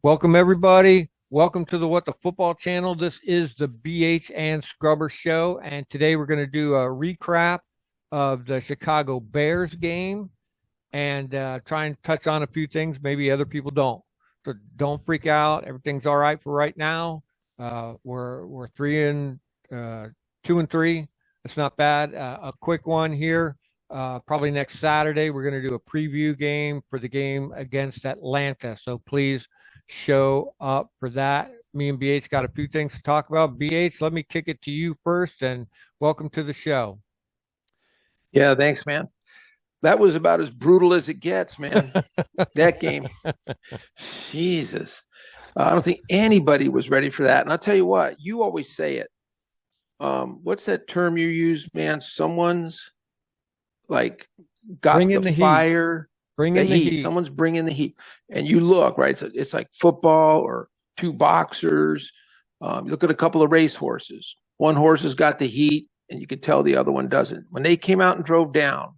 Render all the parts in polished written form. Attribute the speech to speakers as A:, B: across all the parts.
A: Welcome, everybody. Welcome to the What the Football channel. This is the BH and Scrubber Show, and today we're going to do a recap of the Chicago Bears game and try and touch on a few things maybe other people don't. So don't freak out. Everything's all right for right now. We're 2-3. It's not bad. A quick one here. Probably next Saturday, we're going to do a preview game for the game against Atlanta. So please show up for that. Me and BH got a few things to talk about. BH, let me kick it to you first, and welcome to the show.
B: Yeah, thanks, man. That was about as brutal as it gets, man. That game. Jesus. I don't think anybody was ready for that. And I'll tell you what, you always say it. What's that term you use, man? Someone's like got
A: Bring in
B: the
A: the heat.
B: fire,
A: Bring
B: the
A: in the
B: heat.
A: heat.
B: Someone's bringing the heat. And you look, right? It's like football or two boxers. You look at a couple of race horses. One horse has got the heat, and you could tell the other one doesn't. When they came out and drove down,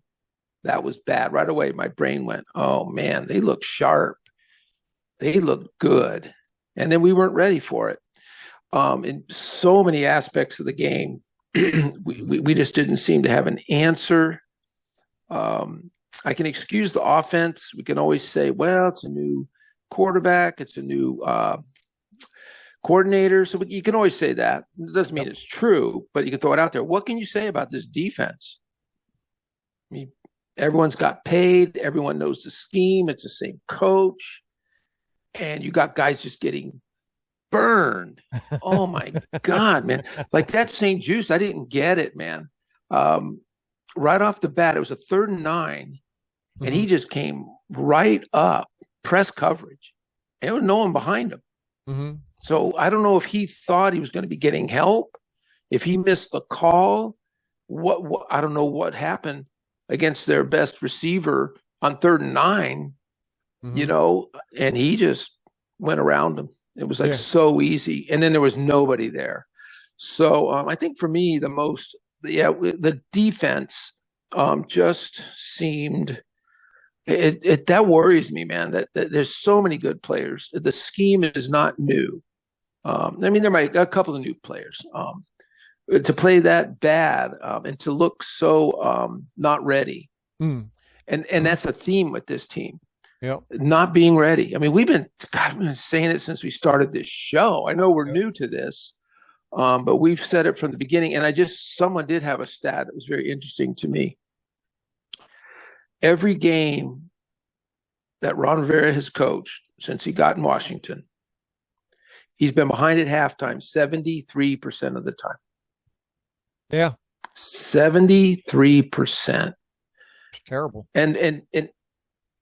B: that was bad. Right away, my brain went, oh, man, they look sharp. They look good. And then we weren't ready for it. In so many aspects of the game, we just didn't seem to have an answer. I can excuse the offense. We can always say, well, it's a new quarterback. It's a new coordinator. So you can always say that. It doesn't mean it's true, but you can throw it out there. What can you say about this defense? I mean, everyone's got paid. Everyone knows the scheme. It's the same coach. And you got guys just getting burned. Oh, my God, man. Like that St. Juice, I didn't get it, man. Right off the bat, it was a 3rd and 9, and he just came right up, press coverage. And there was no one behind him.
A: Mm-hmm.
B: So I don't know if he thought he was going to be getting help, if he missed the call. What I don't know what happened against their best receiver on 3rd and 9, and he just went around him. It was like so easy. And then there was nobody there. So I think for me, the defense just seemed that worries me, man, that there's so many good players. The scheme is not new. I mean, there might be a couple of new players. To play that bad and to look so not ready. And that's a theme with this team.
A: Yep.
B: Not being ready. I mean, we've been saying it since we started this show. I know we're new to this, but we've said it from the beginning. And someone did have a stat that was very interesting to me. Every game that Ron Rivera has coached since he got in Washington, he's been behind at halftime 73% of the time.
A: Yeah.
B: 73%.
A: It's terrible.
B: And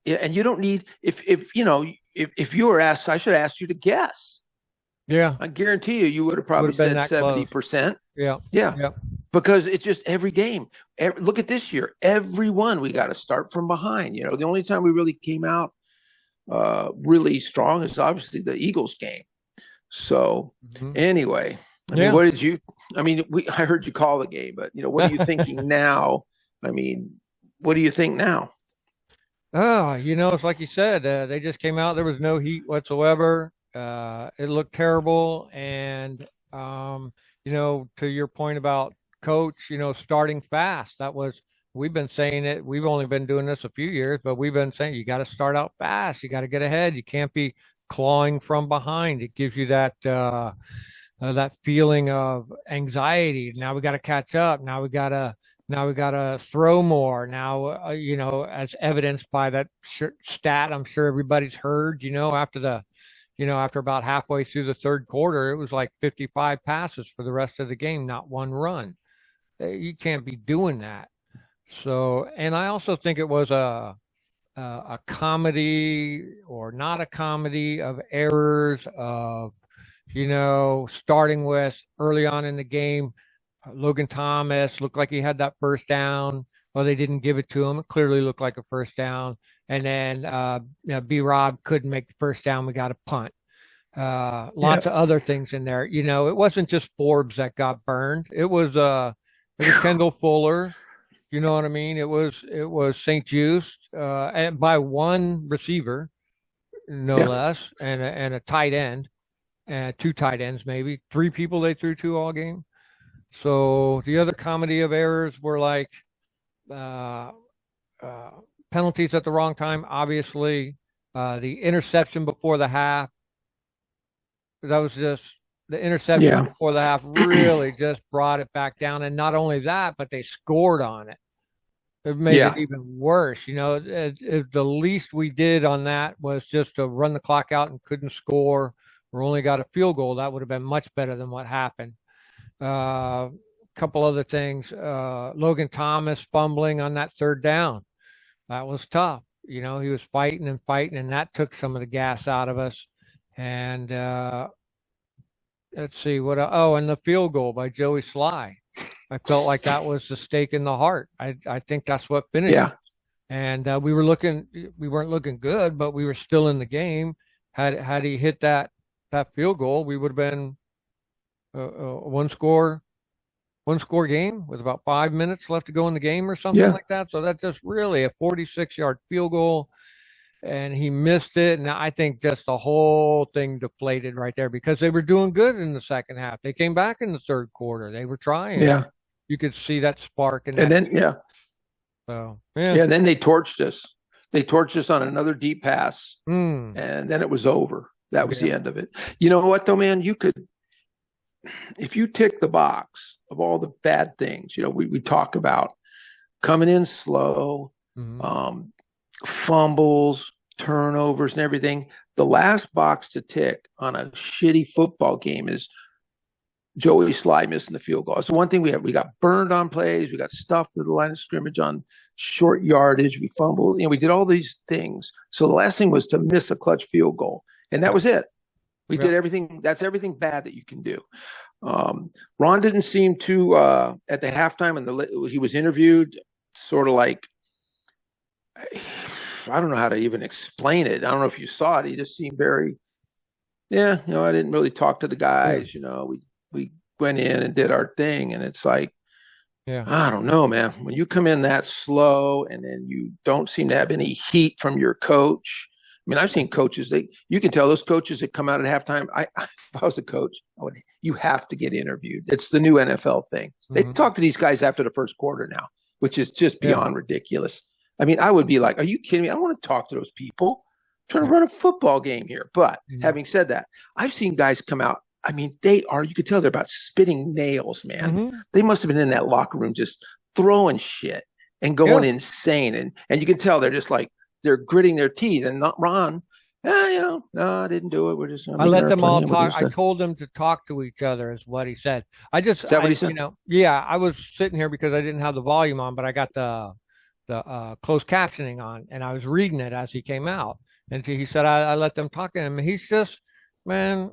B: you don't need, if you were asked, I should ask you to guess.
A: Yeah.
B: I guarantee you would have probably said 70%.
A: Yeah.
B: Yeah. Because it's just every game. Look at this year. Every one we got to start from behind. The only time we really came out really strong is obviously the Eagles game. So anyway, what did you? I heard you call the game, but what are you thinking now? I mean, what do you think now?
A: Oh, it's like you said, they just came out. There was no heat whatsoever. It looked terrible. And, to your point about coach, starting fast, we've been saying it. We've only been doing this a few years, but we've been saying you got to start out fast. You got to get ahead. You can't be clawing from behind. It gives you that feeling of anxiety. Now we got to catch up. Now we got to throw more. Now, as evidenced by that stat, I'm sure everybody's heard, after about halfway through the 3rd quarter, it was like 55 passes for the rest of the game, not one run. You can't be doing that. So, and I also think it was a comedy or not a comedy of errors of, starting with early on in the game, Logan Thomas looked like he had that first down. Well, they didn't give it to him. It clearly looked like a first down. And then B-Rob couldn't make the first down. We got a punt. Lots of other things in there. It wasn't just Forbes that got burned. It was Kendall Fuller. You know what I mean? It was St. Juice and by one receiver. no
B: Yeah.
A: less, and a tight end, and two tight ends, maybe three people they threw to all game. So the other comedy of errors were like uh, uh, penalties at the wrong time, obviously. The interception before the half, that was just the interception
B: Yeah.
A: before the half really just brought it back down. And not only that, but they scored on it. It made it
B: Yeah.
A: even worse. The least we did on that was just to run the clock out and couldn't score or only got a field goal. That would have been much better than what happened. A couple other things. Logan Thomas fumbling on that third down. That was tough. He was fighting and fighting, and that took some of the gas out of us. And let's see what. And the field goal by Joey Sly. I felt like that was the stake in the heart. I think that's what finished.
B: Yeah.
A: And we weren't looking good, but we were still in the game. Had he hit that field goal, we would have been a one score game with about 5 minutes left to go in the game or something like that. So that's just really a 46-yard field goal, and he missed it. And I think just the whole thing deflated right there because they were doing good in the second half. They came back in the third quarter. They were trying.
B: Yeah.
A: You could see that spark.
B: And then,
A: So,
B: yeah, and then they torched us. They torched us on another deep pass,
A: and
B: then it was over. That was the end of it. You know what, though, man? If you tick the box of all the bad things, we talk about coming in slow, fumbles, turnovers, and everything. The last box to tick on a shitty football game is Joey Sly missing the field goal. It's the one thing we have. We got burned on plays. We got stuffed at the line of scrimmage on short yardage. We fumbled. We did all these things. So the last thing was to miss a clutch field goal. And that was it. We did everything. That's everything bad that you can do. Ron didn't seem to, at the halftime and he was interviewed, sort of like, I don't know how to even explain it. I don't know if you saw it. He just seemed very, I didn't really talk to the guys. We went in and did our thing, and it's like, I don't know, man. When you come in that slow and then you don't seem to have any heat from your coach. I mean, I've seen coaches you can tell those coaches that come out at halftime. If I was a coach, you have to get interviewed. It's the new NFL thing. They talk to these guys after the first quarter now, which is just beyond ridiculous. I mean, I would be like, are you kidding me? I want to talk to those people. I'm trying to run a football game here. But having said that, I've seen guys come out. I mean, you could tell they're about spitting nails, man. They must have been in that locker room just throwing shit and going insane. And you can tell they're just like, they're gritting their teeth. And not Ron, no, I didn't do it. We're just.
A: I let them all talk. I told them to talk to each other, is what he said. Is that what he said? I was sitting here because I didn't have the volume on, but I got the closed captioning on, and I was reading it as he came out. And he said, I let them talk to him. He's just, man.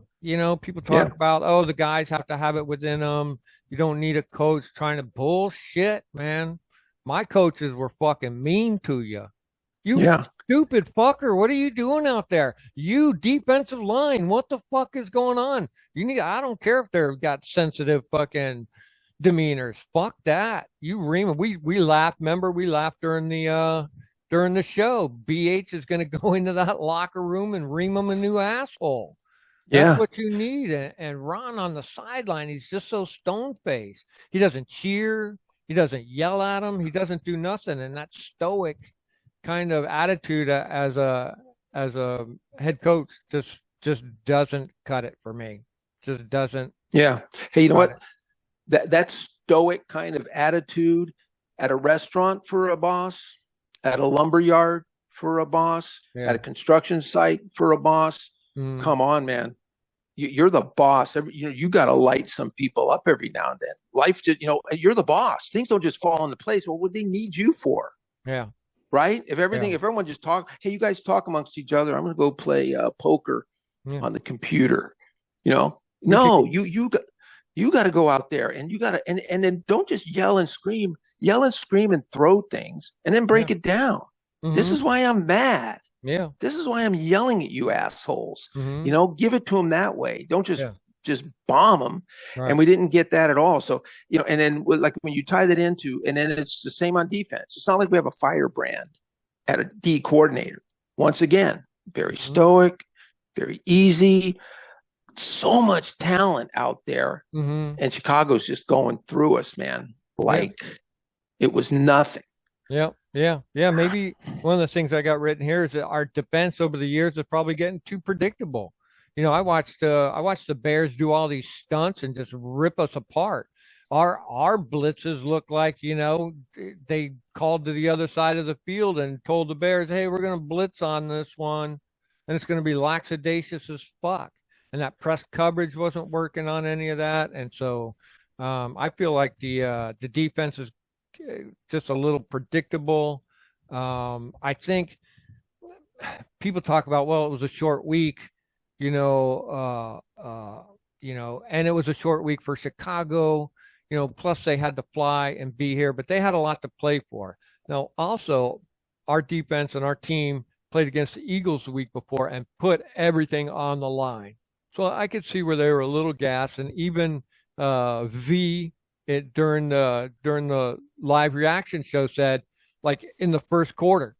A: People talk about, the guys have to have it within them. You don't need a coach trying to bullshit, man. My coaches were fucking mean to you. You stupid fucker. What are you doing out there? You defensive line. What the fuck is going on? I don't care if they've got sensitive fucking demeanors. Fuck that. You ream. We laughed. Remember, we laughed during the show. BH is going to go into that locker room and ream him a new asshole. That's what you need. And Ron on the sideline, he's just so stone-faced. He doesn't cheer. He doesn't yell at him. He doesn't do nothing. And that stoic kind of attitude as a head coach just doesn't cut it for me. Just doesn't.
B: Yeah. Hey, you know what? That stoic kind of attitude at a restaurant for a boss, at a lumber yard for a boss, at a construction site for a boss. Come on, man. You're the boss. You got to light some people up every now and then. Life, you're the boss. Things don't just fall into place. Well, what do they need you for?
A: Yeah.
B: Right? If everyone just talk, hey, you guys talk amongst each other. I'm going to go play poker on the computer. No, you got to go out there and you got to, and then don't just yell and scream and throw things and then break it down. This is why I'm mad.
A: Yeah.
B: This is why I'm yelling at you assholes. Give it to them that way. Don't just bomb them. Right. And we didn't get that at all. So, and then like when you tie that into, and then it's the same on defense. It's not like we have a firebrand at a D coordinator. Once again, very stoic, very easy. So much talent out there, and Chicago's just going through us, man. Like it was nothing.
A: Yeah. Maybe one of the things I got written here is that our defense over the years is probably getting too predictable. I watched the Bears do all these stunts and just rip us apart. Our blitzes look like, they called to the other side of the field and told the Bears, "Hey, we're going to blitz on this one, and it's going to be lackadaisious as fuck." And that press coverage wasn't working on any of that, and so I feel like the defense is just a little predictable. I think people talk about, well, it was a short week, and it was a short week for Chicago. Plus they had to fly and be here, but they had a lot to play for. Now, also, our defense and our team played against the Eagles the week before and put everything on the line. So I could see where they were a little gassed, and even during the live reaction show said, like, in the first quarter,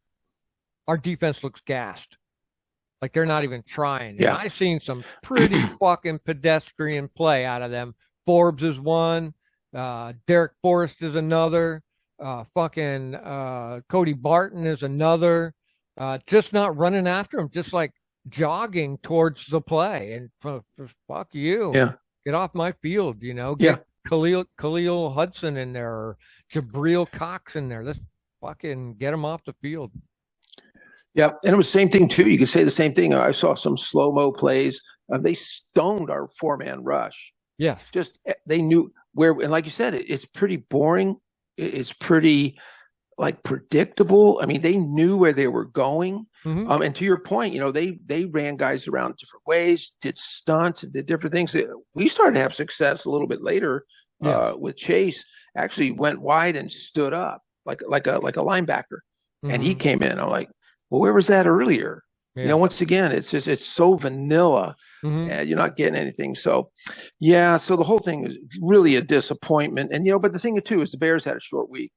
A: our defense looks gassed. Like they're not even trying.
B: Yeah.
A: And I've seen some pretty fucking pedestrian play out of them. Forbes is one. Derek Forrest is another. Cody Barton is another. Just not running after him, just like jogging towards the play. And fuck you.
B: Yeah.
A: Get off my field, Get Khalil Hudson in there or Jabril Cox in there. Let's fucking get him off the field.
B: Yeah, and it was the same thing too. You could say the same thing. I saw some slow-mo plays. They stoned our four-man rush.
A: Yes.
B: Just they knew where, and like you said, it's pretty boring. It's pretty like predictable. I mean, they knew where they were going. And to your point, they ran guys around different ways, did stunts, and did different things. We started to have success a little bit later with Chase. Actually, went wide and stood up like a linebacker, and he came in. I'm like, well, where was that earlier? Yeah. Once again, it's so vanilla, and you're not getting anything. So, so the whole thing is really a disappointment. And but the thing too is the Bears had a short week,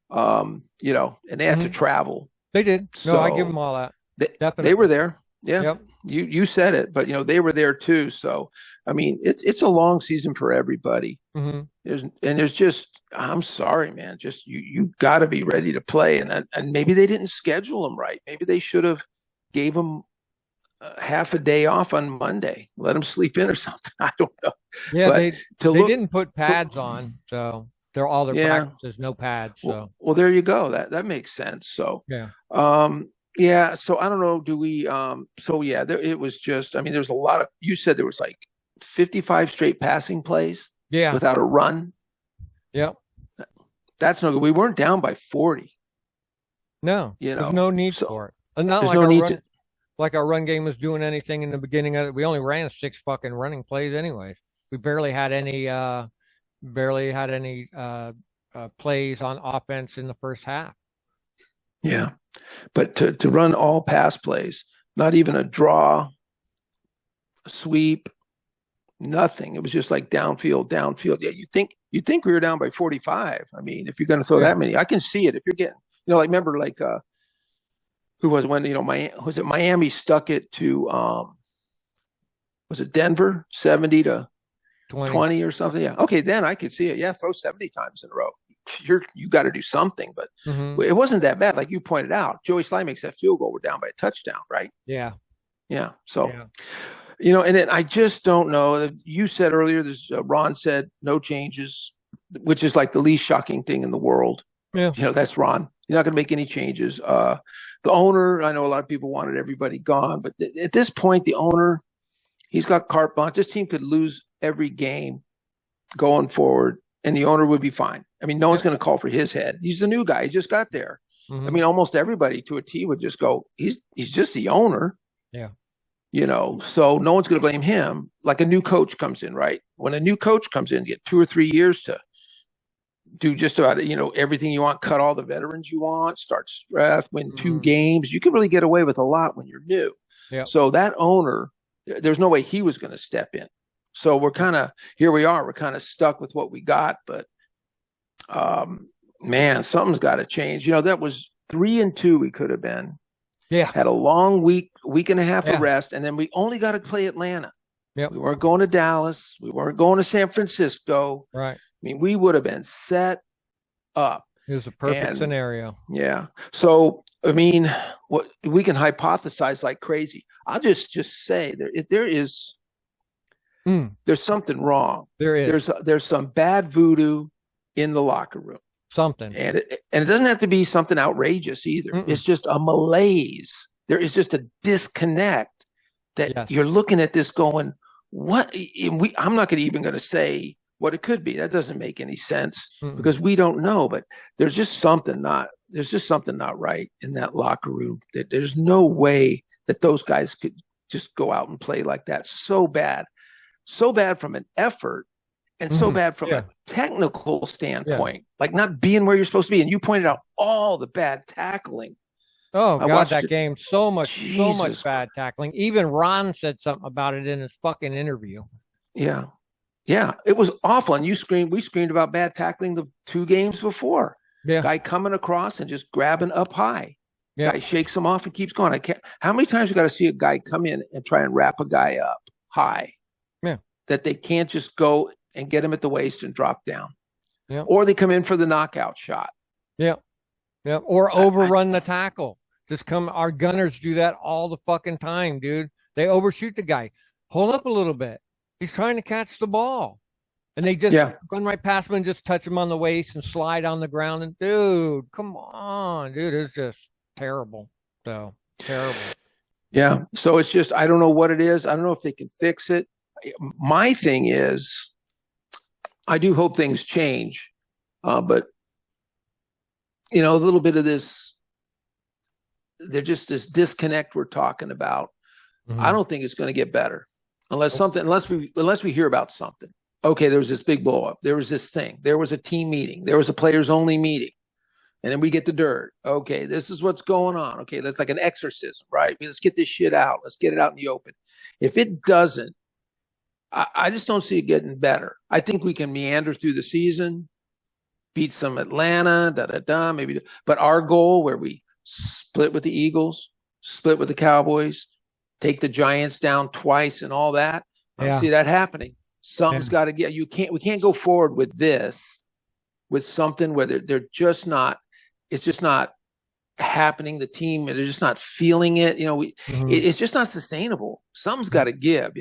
B: and they had to travel.
A: They did. No, I give them all that.
B: They were there. Yeah,
A: yep.
B: You said it, but they were there too. So, I mean, it's a long season for everybody. There's just, I'm sorry, man. Just you got to be ready to play, and maybe they didn't schedule them right. Maybe they should have gave them half a day off on Monday, let them sleep in or something. I don't know.
A: Yeah, they didn't put pads on, so they're all their practices, no pads. So
B: well, there you go. That makes sense. So so I don't know. Do we? It was just. I mean, there's a lot of. You said there was like 55 straight passing plays.
A: Yeah.
B: Without a run.
A: Yep.
B: That's no good. We weren't down by 40.
A: No. There's no need for it. Not
B: there's
A: like
B: no need
A: like our run game was doing anything in the beginning of it. We only ran 6 fucking running plays anyways. We barely had any plays on offense in the first half.
B: Yeah. But to run all pass plays, not even a draw, a sweep, nothing. It was just like downfield. Yeah, you think we were down by 45. I mean, if you're going to throw that many, I can see it. If you're getting, like remember like who was when was it Miami stuck it to was it Denver 70 to 20 or something? Yeah. Okay, then I could see it. Yeah, throw 70 times in a row. You got to do something, but it wasn't that bad. Like you pointed out, Joey Slye makes that field goal. We're down by a touchdown, right?
A: Yeah.
B: Yeah. So. Yeah. And then I just don't know. You said earlier, Ron said no changes, which is like the least shocking thing in the world.
A: Yeah.
B: That's Ron. You're not going to make any changes. The owner, I know a lot of people wanted everybody gone, but at this point, the owner, he's got carte blanche. This team could lose every game going forward, and the owner would be fine. I mean, no one's going to call for his head. He's the new guy. He just got there. I mean, almost everybody to a T would just go, he's just the owner.
A: Yeah.
B: So no one's going to blame him. Like a new coach comes in, right? When a new coach comes in, you get 2 or 3 years to do just about, everything you want, cut all the veterans you want, start draft, win 2 games. You can really get away with a lot when you're new.
A: Yeah.
B: So that owner, there's no way he was going to step in. So we're kind of, here we are, we're kind of stuck with what we got, but man, something's got to change. That was 3-2 we could have been.
A: Yeah.
B: Had a long week and a half
A: Yeah.
B: of rest, and then we only got to play Atlanta.
A: Yep.
B: We weren't going to Dallas. We weren't going to San Francisco.
A: Right.
B: I mean, we would have been set up.
A: It was a perfect
B: And
A: scenario.
B: yeah. So, I mean, what we can hypothesize like crazy. I'll just say there's something wrong.
A: There is.
B: There's some bad voodoo in the locker room.
A: Something.
B: And it doesn't have to be something outrageous either. It's just a malaise. There is just a disconnect that you're looking at this going, what? I'm not even going to say what it could be. That doesn't make any sense because we don't know. But there's just something not right in that locker room. That there's no way that those guys could just go out and play like that. So bad from an effort. And so bad from a technical standpoint, like not being where you're supposed to be. And you pointed out all the bad tackling.
A: Oh, God, that game, so much bad tackling. Even Ron said something about it in his fucking interview.
B: Yeah. Yeah. It was awful. And we screamed about bad tackling the 2 games before.
A: Yeah.
B: Guy coming across and just grabbing up high.
A: Yeah.
B: Guy shakes him off and keeps going. How many times you got to see a guy come in and try and wrap a guy up high?
A: Yeah.
B: That they can't just go and get him at the waist and drop down.
A: Yeah.
B: Or they come in for the knockout shot.
A: Yeah. Yeah. Or overrun the tackle. Our gunners do that all the fucking time, dude. They overshoot the guy. Hold up a little bit. He's trying to catch the ball. And they just run right past him and just touch him on the waist and slide on the ground. And dude, come on, dude. It's just terrible. So terrible.
B: Yeah. So it's just, I don't know what it is. I don't know if they can fix it. My thing is, I do hope things change, but a little bit of this, they're just this disconnect we're talking about. I don't think it's going to get better unless we hear about something. Okay, there was this big blow up. There was this thing. There was a team meeting. There was a players only meeting, and then we get the dirt. Okay, this is what's going on. Okay, that's like an exorcism, right? Let's get this shit out. Let's get it out in the open. If it doesn't, I just don't see it getting better. I think we can meander through the season, beat some Atlanta, maybe. But our goal, where we split with the Eagles, split with the Cowboys, take the Giants down twice, and all that, I don't see that happening. Something's got to get. We can't go forward with this, with something where they're just not. It's just not happening. The team, they're just not feeling it. It's just not sustainable. Something's got to give.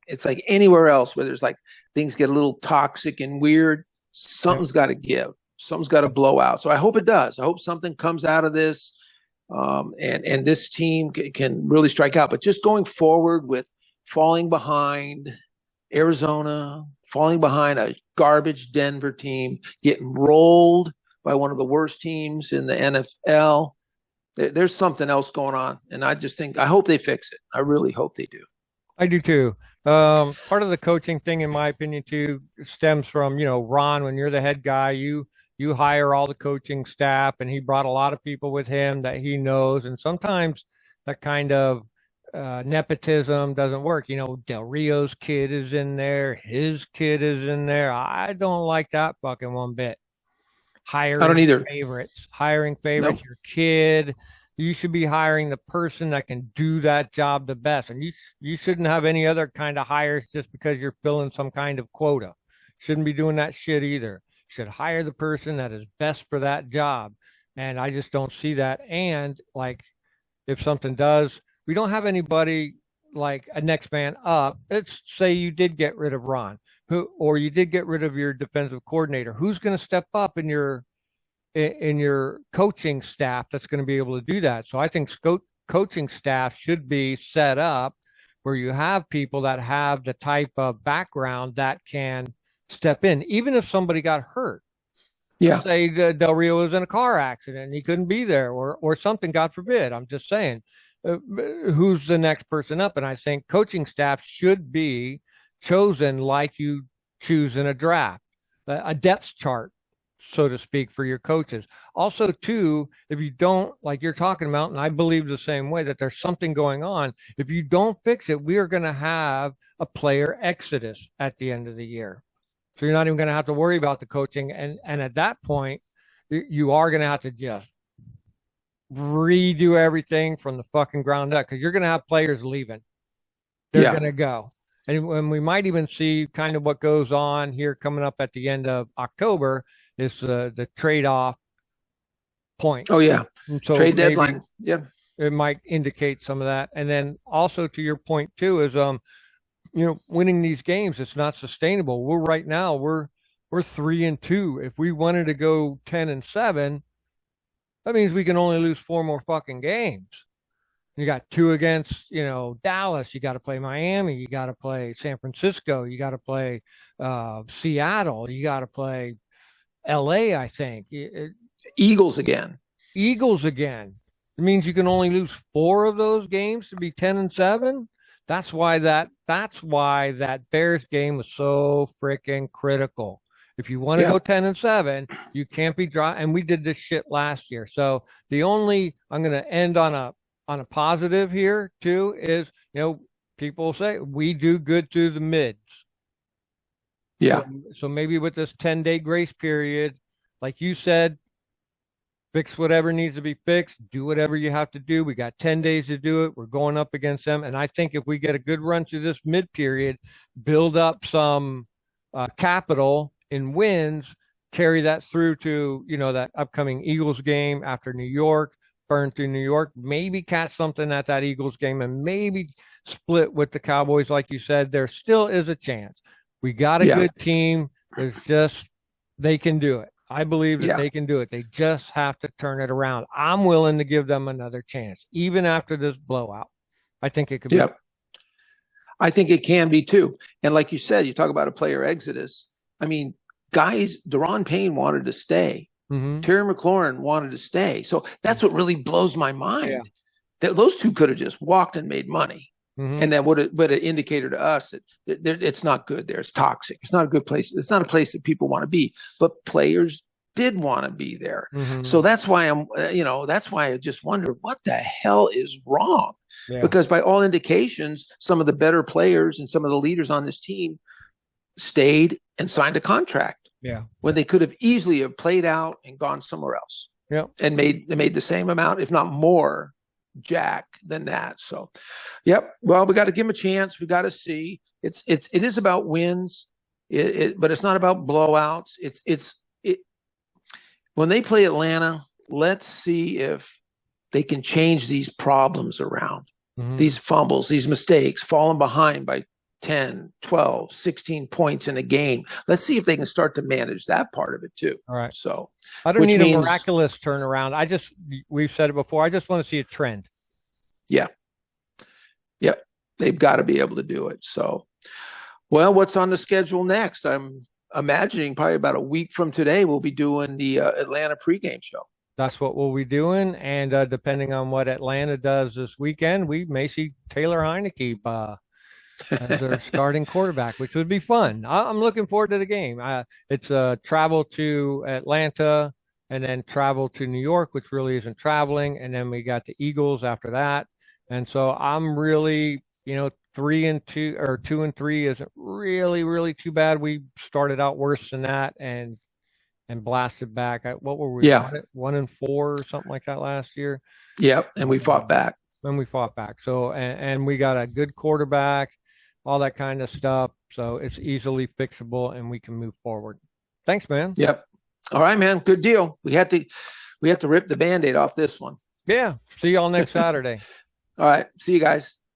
B: It's like anywhere else where there's like things get a little toxic and weird. Something's got to give. Something's got to blow out. So I hope it does. I hope something comes out of this, and this team can really strike out. But just going forward with falling behind Arizona, falling behind a garbage Denver team, getting rolled by one of the worst teams in the NFL, there's something else going on. And I hope they fix it. I really hope they do.
A: I do too. Part of the coaching thing, in my opinion, too, stems from, Ron, when you're the head guy, you hire all the coaching staff, and he brought a lot of people with him that he knows. And sometimes that kind of nepotism doesn't work. Del Rio's kid is in there. His kid is in there. I don't like that fucking one bit. I don't either. Hiring favorites, your kid. You should be hiring the person that can do that job the best. And you shouldn't have any other kind of hires just because you're filling some kind of quota. Shouldn't be doing that shit either. Should hire the person that is best for that job. And I just don't see that. And like, if something does, we don't have anybody like a next man up. Let's say you did get rid of Ron, or you did get rid of your defensive coordinator. Who's going to step up in your coaching staff that's going to be able to do that? So I think coaching staff should be set up where you have people that have the type of background that can step in, even if somebody got hurt.
B: Yeah.
A: Say Del Rio was in a car accident and he couldn't be there, or something, God forbid. I'm just saying, who's the next person up? And I think coaching staff should be chosen like you choose in a draft, a depth chart, so to speak, for your coaches. Also, too, if you don't, like you're talking about, and I believe the same way, that there's something going on, if you don't fix it, we are going to have a player exodus at the end of the year. So you're not even going to have to worry about the coaching. And at that point, you are going to have to just redo everything from the fucking ground up because you're going to have players leaving. They're going to go. And we might even see kind of what goes on here coming up at the end of October is the trade-off point.
B: Oh, yeah.
A: So
B: trade deadline. Yeah.
A: It might indicate some of that. And then also to your point too is, winning these games, it's not sustainable. Right now, we're 3-2. If we wanted to go 10-7, that means we can only lose 4 more fucking games. You got 2 against, Dallas. You got to play Miami. You got to play San Francisco. You got to play Seattle. You got to play LA, I think.
B: Eagles again.
A: It means you can only lose 4 of those games to be 10-7. That's why that Bears game was so freaking critical. If you want to go 10-7, you can't be dry. And we did this shit last year. So I'm going to end on a positive here too is, people say we do good through the mids.
B: Yeah.
A: So maybe with this 10-day grace period, like you said, fix whatever needs to be fixed, do whatever you have to do. We got 10 days to do it. We're going up against them. And I think if we get a good run through this mid period, build up some capital in wins, carry that through to, that upcoming Eagles game after New York, burn through New York, maybe catch something at that Eagles game and maybe split with the Cowboys. Like you said, there still is a chance. We got a good team. They can do it. I believe that they can do it. They just have to turn it around. I'm willing to give them another chance, even after this blowout. I think it could be.
B: Yep. I think it can be too. And like you said, you talk about a player exodus. I mean, guys, Daron Payne wanted to stay.
A: Mm-hmm.
B: Terry McLaurin wanted to stay. So that's what really blows my mind. That those 2 could have just walked and made money.
A: Mm-hmm.
B: And that would have indicated to us that it's not good there. It's toxic. It's not a good place. It's not a place that people want to be. But players did want to be there.
A: Mm-hmm.
B: So that's why that's why I just wonder what the hell is wrong. Yeah. Because by all indications, some of the better players and some of the leaders on this team stayed and signed a contract.
A: Yeah.
B: When they could have easily have played out and gone somewhere else.
A: Yeah.
B: And made the same amount, if not more, jack than that. So, well, we got to give them a chance. We got to see. It is about wins, but it's not about blowouts. When they play Atlanta, let's see if they can change these problems around, these fumbles, these mistakes, falling behind by 10, 12, 16 points in a game. Let's see if they can start to manage that part of it too.
A: All right.
B: So
A: I don't need a miraculous turnaround. We've said it before. I just want to see a trend.
B: Yeah. Yep. They've got to be able to do it. So, well, what's on the schedule next? I'm imagining probably about a week from today, we'll be doing the Atlanta pregame show.
A: That's what we'll be doing. And depending on what Atlanta does this weekend, we may see Taylor Heinicke as their starting quarterback, which would be fun. I'm looking forward to the game. It's travel to Atlanta and then travel to New York, which really isn't traveling. And then we got the Eagles after that. And so I'm really, 3-2 or 2-3 isn't really, really too bad. We started out worse than that and blasted back. What were we? 1-4 or something like that last year.
B: Yep. And we fought back.
A: So, and we got a good quarterback, all that kind of stuff. So it's easily fixable and we can move forward. Thanks, man.
B: Yep. All right, man. Good deal. We have to rip the Band-Aid off this one.
A: Yeah. See y'all next Saturday.
B: All right. See you guys.